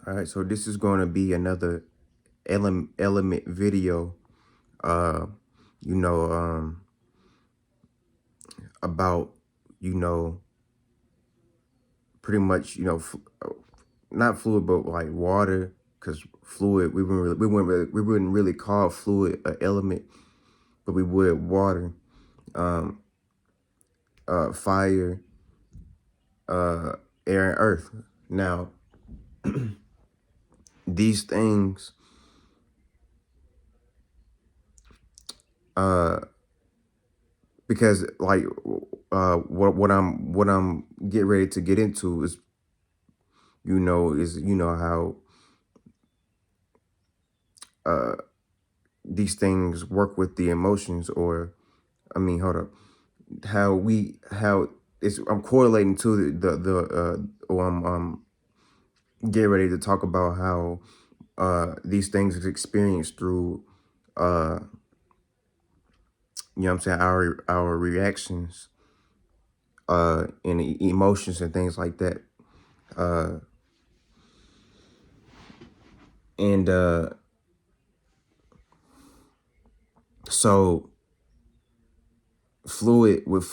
All right, so this is going to be another element video, uh, you know, about, you know, pretty much, not fluid, but like water, because fluid, we wouldn't really call fluid an element, but we would water, um, fire, uh, air, and earth. Now, these things, uh, because like, what I'm getting ready to get into is how uh these things work with the emotions, or I mean, hold up, how it's I'm correlating to or I'm getting ready to talk about how these things is experienced through uh what I'm saying, our reactions, and emotions and things like that, uh and so fluid is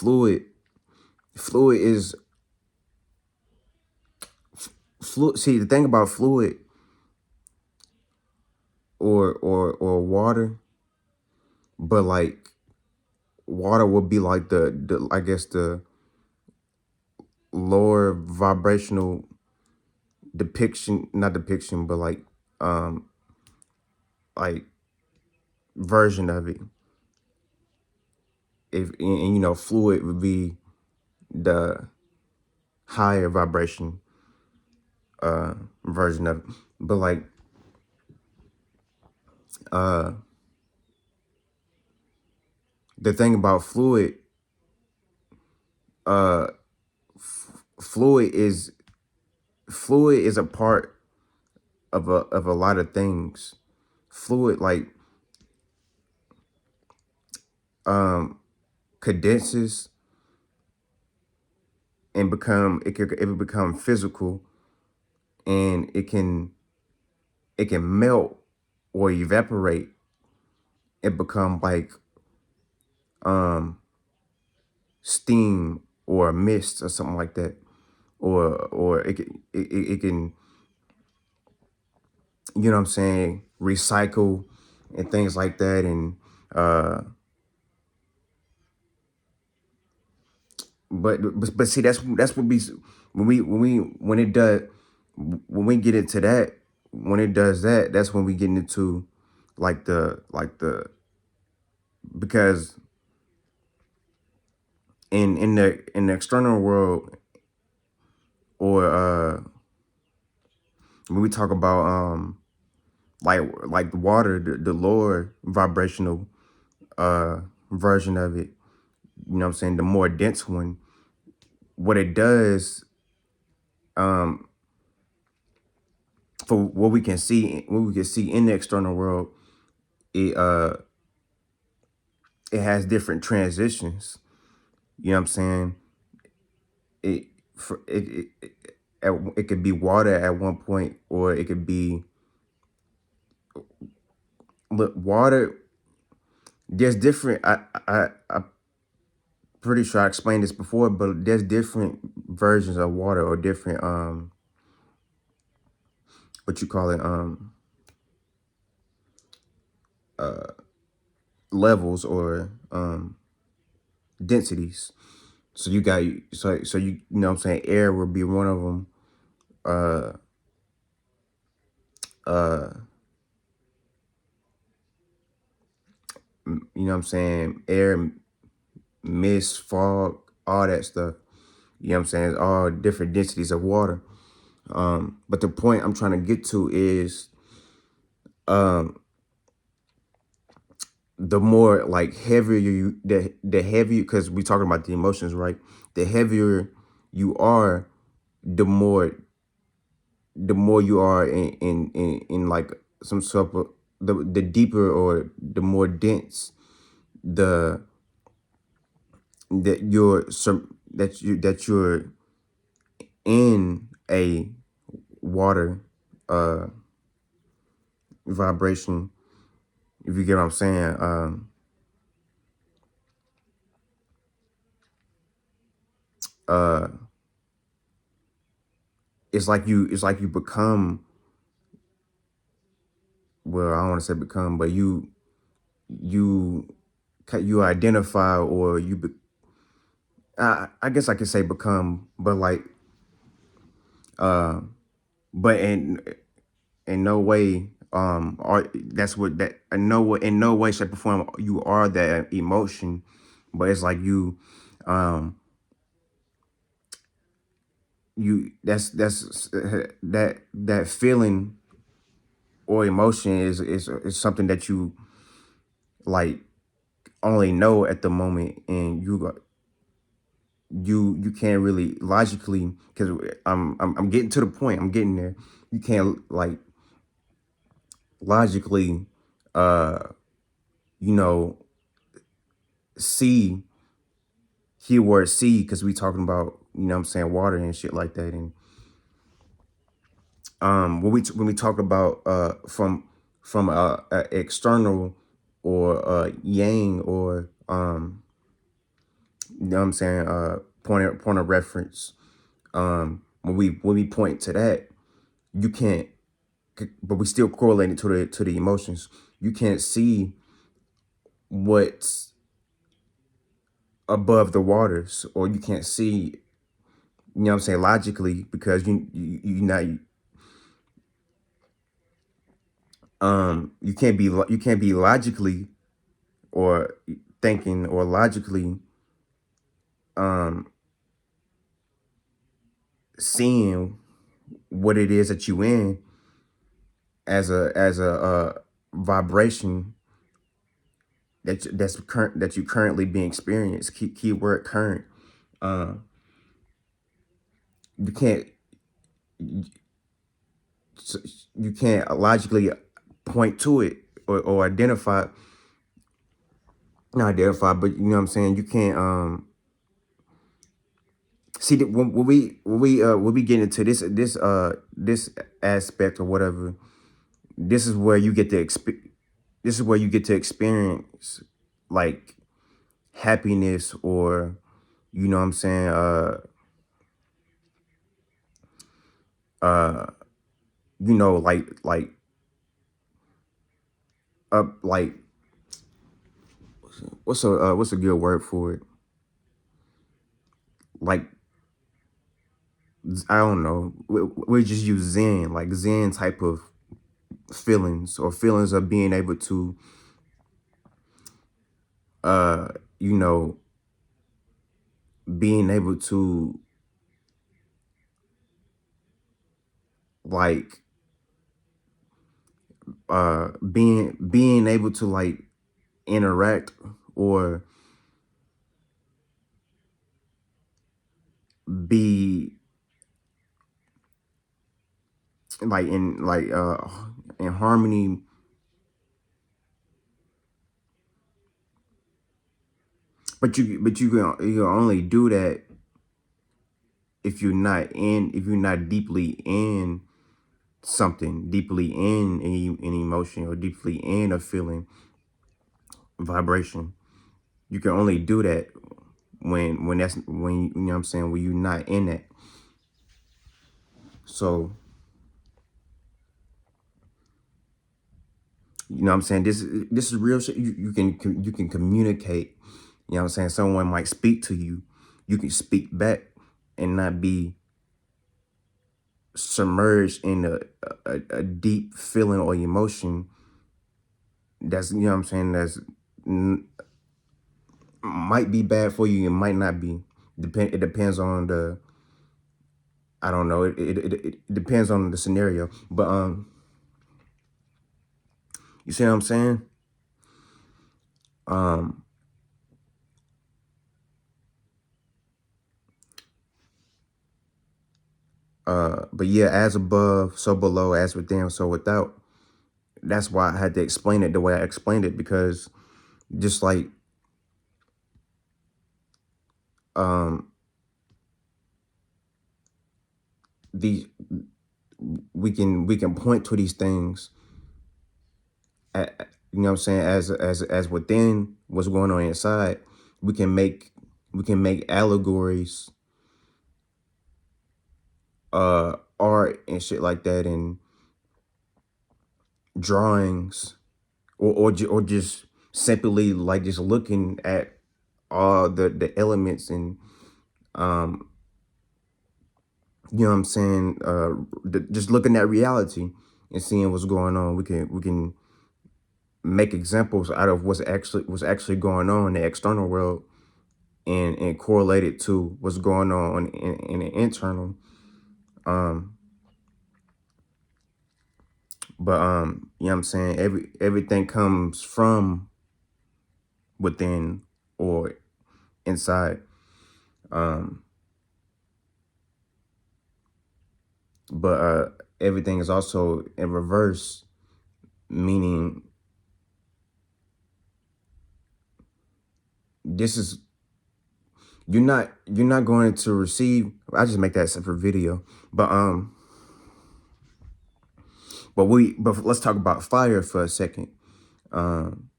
fluid. See, the thing about fluid, or water, but like water would be like the I guess the lower vibrational depiction, not depiction, but um like version of it. If and fluid would be the higher vibration uh version of it. But like uh the thing about fluid, uh fluid is fluid is a part of a lot of things. Fluid like um condenses and it become physical, and it can melt or evaporate and become like um steam or mist or something like that, or it can what I'm saying, recycle and things like that. And uh but see, that's what we when it does, when we get into that, when it does that, that's when we get into the because in the external world, or when we talk about like the water, the lower vibrational uh version of it, what I'm saying, the more dense one, what it does, um for what we can see in the external world, it has different transitions. You know what I'm saying? It for it could be water at one point, or it could be, look, water. There's different. I'm pretty sure I explained this before, but there's different versions of water, or different what you call it, uh levels, or densities. So you got, you know what I'm saying, air would be one of them. Uh uh you know what I'm saying, air, mist, fog, all that stuff. You know what I'm saying? It's all different densities of water. But the point I'm trying to get to is, um the more like heavier the heavier, because we talking about the emotions, right? The heavier you are, the more you are in like some sort of, the deeper, or the more dense, the that you're some that you're in a water uh vibration, if you get what I'm saying. Uh it's like you become, well, I don't want to say become, but you you identify, or I guess I could say become, but like uh but in no way, or that's what that in no way, shape, or form you are that emotion, but it's like um you that's that feeling or emotion is something that you like only know at the moment, and you can't really logically, because I'm getting to the point, I'm getting there. You can't like logically uh you know see keyword see, because we talking about, you know what I'm saying, water and shit like that. And when we talk about from a external or yang, or you know what I'm saying, point of reference, when we point to that, you can't, but we still correlate it to the emotions. You can't see what's above the waters, or you can't see, you know what I'm saying, logically, because you not you can't be logically or thinking or logically um seeing what it is that you in as a vibration that you currently being experienced. Keyword current. um you can't you can't logically point to it, or identify, not identify, but you know what I'm saying, you can't see that when we get into this aspect or whatever. This is where you get to this is where you get to experience like happiness, or you know what I'm saying, uh like like what's a good word for it, like I don't know, we just use zen, like zen type of feelings, or feelings of being able to uh you know being able to like being able to like interact, or be like in harmony. But you can only do that if you're not deeply in something, deeply in an emotion, or deeply in a feeling, vibration. You can only do that when you know what I'm saying, when you're not in that. So you know what I'm saying, this is real shit. You can communicate. You know what I'm saying, someone might speak to you, you can speak back and not be submerged in a deep feeling or emotion that's, you know what I'm saying, that's might be bad for you, and might not be. It depends on the, I don't know, it depends on the scenario. But you see what I'm saying? um but yeah, as above so below, as within so without. That's why I had to explain it the way I explained it, because just like um the we can point to these things, you know what I'm saying, as within what's going on inside. We can make allegories, art and shit like that, and drawings, or just simply like just looking at all the elements, and um you know what I'm saying, just looking at reality and seeing what's going on. We can make examples out of what's actually going on in the external world, and correlate it to what's going on in the internal. Um, but you know what I'm saying, everything comes from within or inside. Um, but everything is also in reverse, meaning this is you're not going to receive. I just make that a separate video, but but let's talk about fire for a second. Um,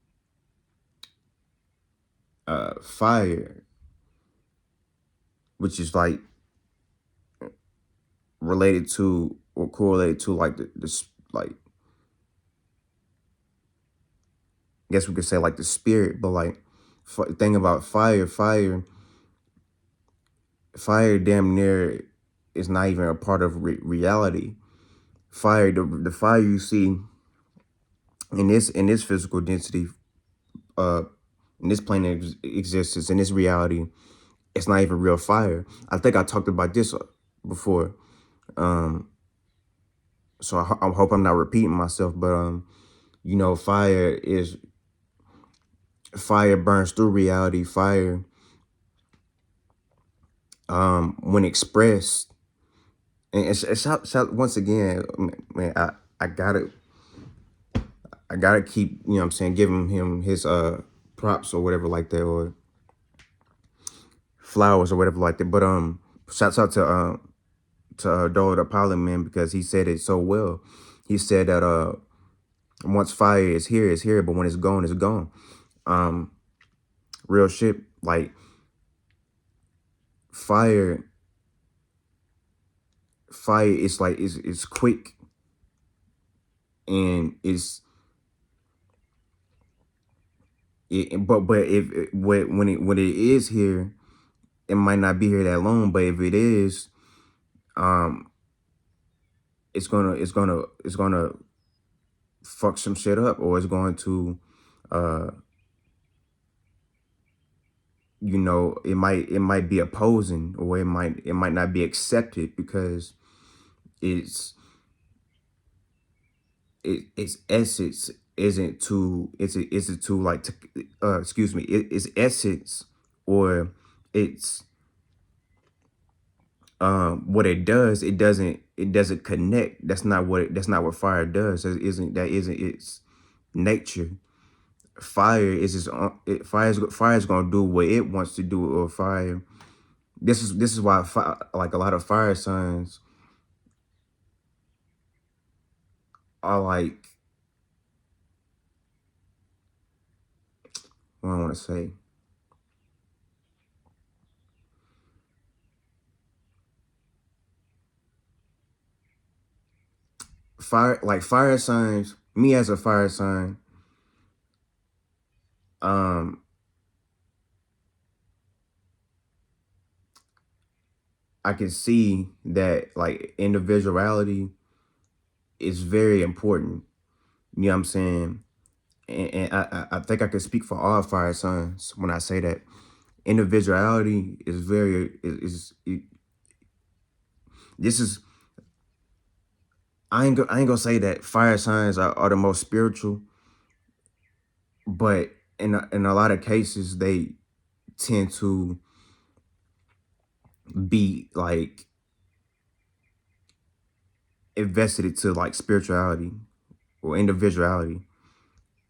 Fire, which is like related to or correlated to like like, I guess we could say like the spirit, but like thing about fire damn near is not even a part of reality. Fire, the fire you see in this physical density, uh in this plane of existence, in this reality, it's not even real fire. I think I talked about this before. um so I hope I'm not repeating myself, but you know, fire burns through reality. Fire, when expressed, and once again, man, I gotta keep, you know what I'm saying, giving him his props or whatever like that, or flowers or whatever like that. But shouts out to Dora Apollo, man, because he said it so well. He said that once fire is here, it's here, but when it's gone, it's gone. Um, Real shit. Like fire, is like it's quick, and but if when it is here, it might not be here that long. But if it is, um, it's gonna fuck some shit up, or it's going to, uh, you know, it might be opposing, or it might not be accepted, because it's its essence isn't to isn't to like to, excuse me, its essence, or it's what it does, it doesn't connect. That's not what fire does. That isn't its nature. Fire is fire's gonna do what it wants to do. Or fire, this is why like a lot of fire signs are like, what I want to say, fire signs. Me as a fire sign, um I can see that like individuality is very important. You know what I'm saying? And I think I can speak for all fire signs when I say that individuality is very this is I ain't gonna say that fire signs are the most spiritual, but in a lot of cases they tend to be like invested into like spirituality or individuality.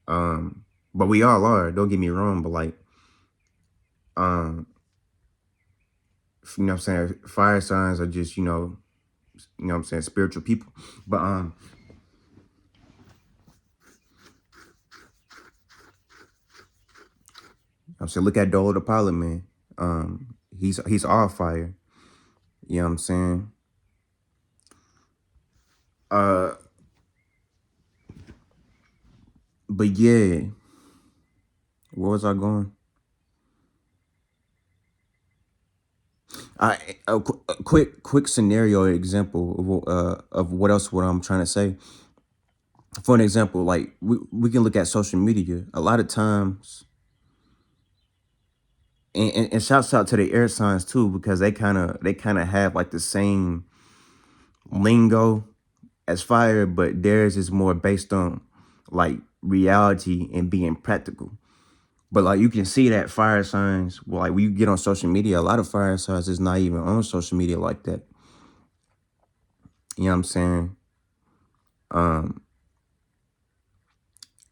But we all are, don't get me wrong, but like, um you know what I'm saying, fire signs are just, you know, you know what I'm saying, spiritual people. But I'm saying, look at Dolo the Pilot, man. He's all fire. You know what I'm saying? Uh, but yeah, where was I going? A quick scenario example of what I'm trying to say. For an example, like we can look at social media. A lot of times, and shouts out to the air signs too, because they kind of have like the same lingo as fire, but theirs is more based on like reality and being practical. But like you can see that fire signs, well, like when you get on social media, a lot of fire signs is not even on social media like that. You know what I'm saying? Um,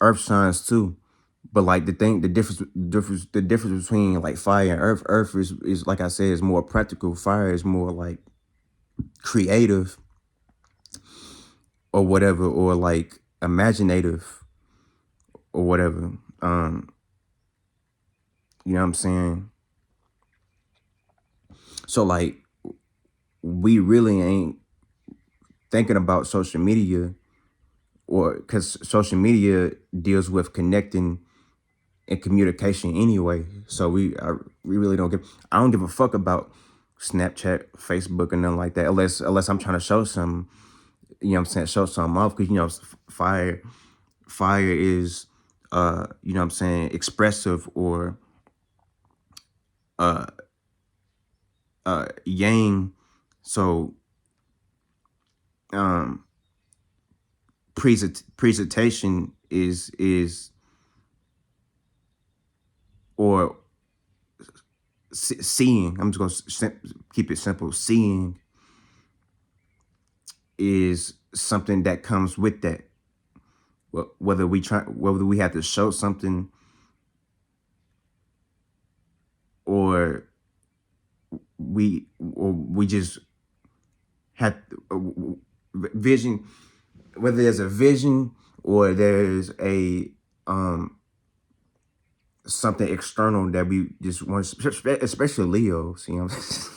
earth signs too. But like the difference between like fire and earth is like I said, is more practical. Fire is more like creative or whatever, or like imaginative or whatever. You know what I'm saying? So like we really ain't thinking about social media, or because social media deals with connecting and communication anyway. So we really don't give. I don't give a fuck about Snapchat, Facebook, and nothing like that, unless I'm trying to show some. You know what I'm saying? Show something off, because fire is you know what I'm saying, expressive, or uh yang. So um presentation is or seeing. I'm just gonna keep it simple. Seeing is something that comes with that. Whether we have to show something, or we just have vision. Whether there's a vision, or there's a something external that we just want, especially Leos. You know what I'm saying?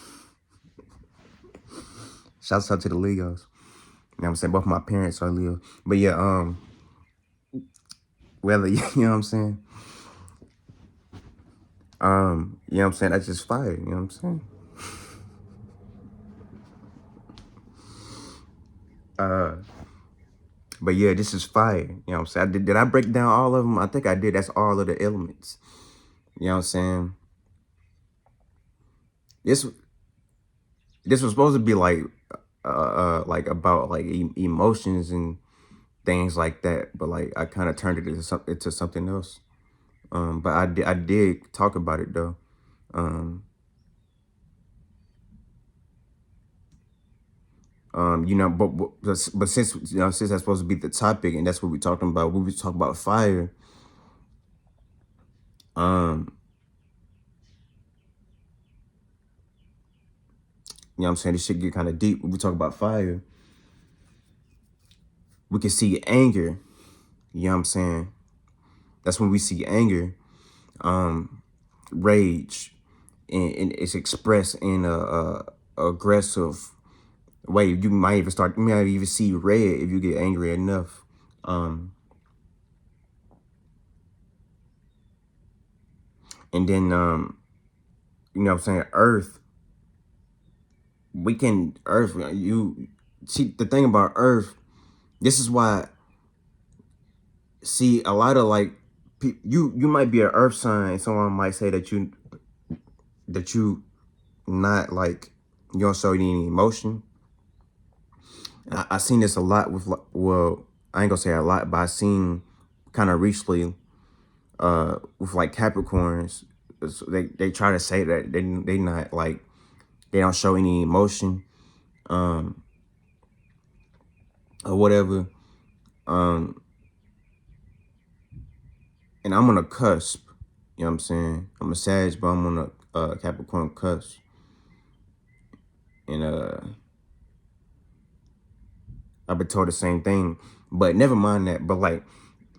Shouts out to the Leos. You know what I'm saying? Both my parents are Leo. But yeah, whether you know what I'm saying? You know what I'm saying? That's just fire, you know what I'm saying? But yeah, this is fire. You know what I'm saying? Did I break down all of them? I think I did. That's all of the elements. You know what I'm saying? This this was supposed to be like about like emotions and things like that, but like I kind of turned it into something else. But I did talk about it though. You know, but since since that's supposed to be the topic, and that's what we're talking about, we talk about fire. You know what I'm saying? This shit get kind of deep. When we talk about fire, we can see anger. You know what I'm saying? That's when we see anger, rage, and it's expressed in a aggressive way. You might even see red if you get angry enough. And then you know what I'm saying, earth, you see the thing about earth, this is why, see, a lot of like you might be an earth sign. Someone might say that you not like, you don't show any emotion. I seen this a lot with well, I ain't gonna say a lot, but I seen kind of recently with like Capricorns. They try to say that they not like, they don't show any emotion, or whatever. And I'm on a cusp. You know what I'm saying? I'm a Sag, but I'm on a Capricorn cusp. And I've been told the same thing, but never mind that. But like,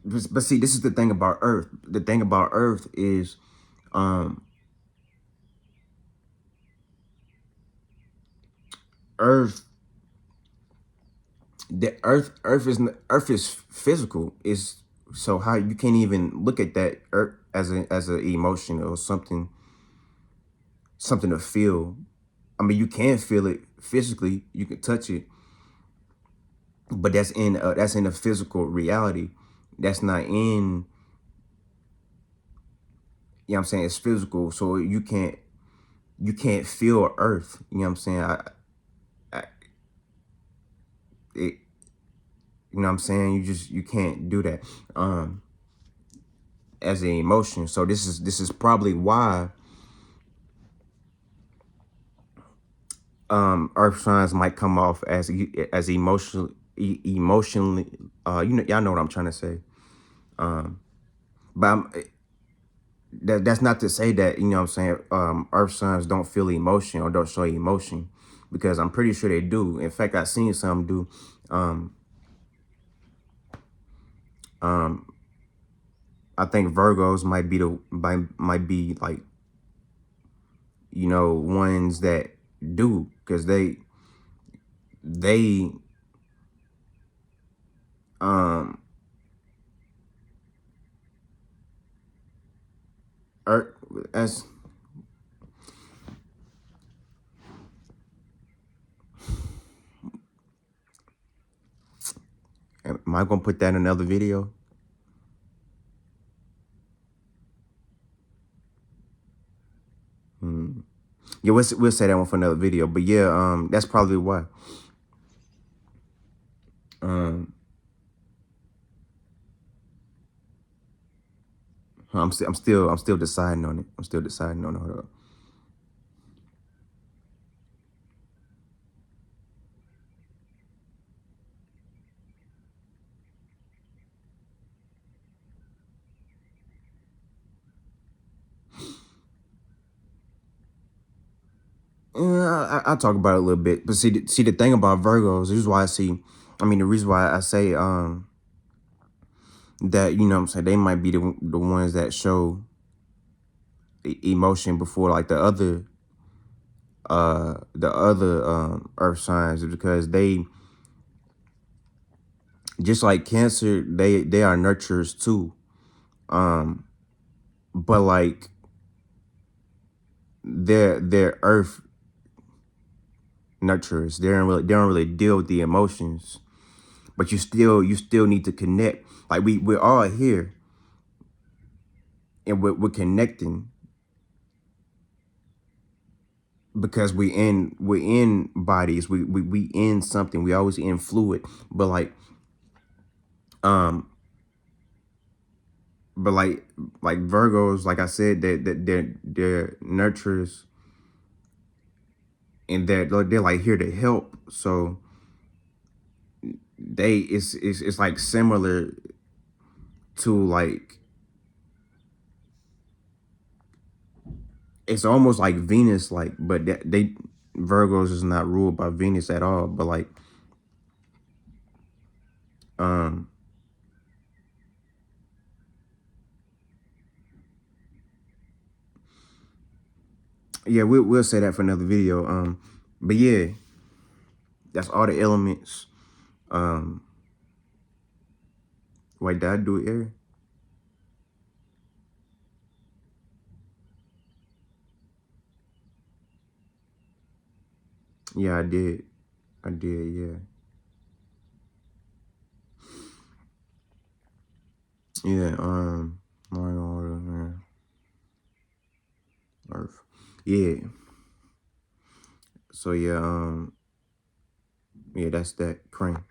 but see, this is the thing about Earth. The thing about Earth is, um, Earth, Earth is physical. Is so how you can't even look at that Earth as a emotion or something to feel. I mean, you can feel it physically. You can touch it, but that's in a physical reality. That's not in, you know what I'm saying? It's physical, so you can't feel Earth. You know what I'm saying? I it, you know what I'm saying? You can't do that as an emotion. So this is probably why Earth signs might come off as emotionally, you know, y'all know what I'm trying to say. But that's not to say that, you know what I'm saying, Earth signs don't feel emotion or don't show emotion, because I'm pretty sure they do. In fact, I've seen some do. Um, I think Virgos might be like, you know, ones that do, because they um are as am I gonna put that in another video? Yeah, we'll say that one for another video. But yeah, that's probably why. Um, I'm still deciding on it. I'm still deciding on it. Hold up. Yeah, I'll talk about it a little bit. But see the thing about Virgos, this is why I see. I mean, the reason why I say that, you know what I'm saying, they might be the ones that show emotion before like the other earth signs, is because they, just like Cancer, they are nurturers too. But like they're earth nurturers. They don't really deal with the emotions. But you still need to connect. Like we're all here and we're connecting because we're in bodies. We in something. We always in fluid. But um but like Virgos, like I said, that they're nurturers, and they're like here to help. So it's like similar to like, it's almost like Venus, like, but they Virgos is not ruled by Venus at all. But like um yeah, we'll say that for another video. But yeah, that's all the elements. Um Wait, did I do it here? Yeah, I did. I did, yeah. Yeah, Mario Order, Earth. Yeah. So yeah, yeah, that's that. Crane.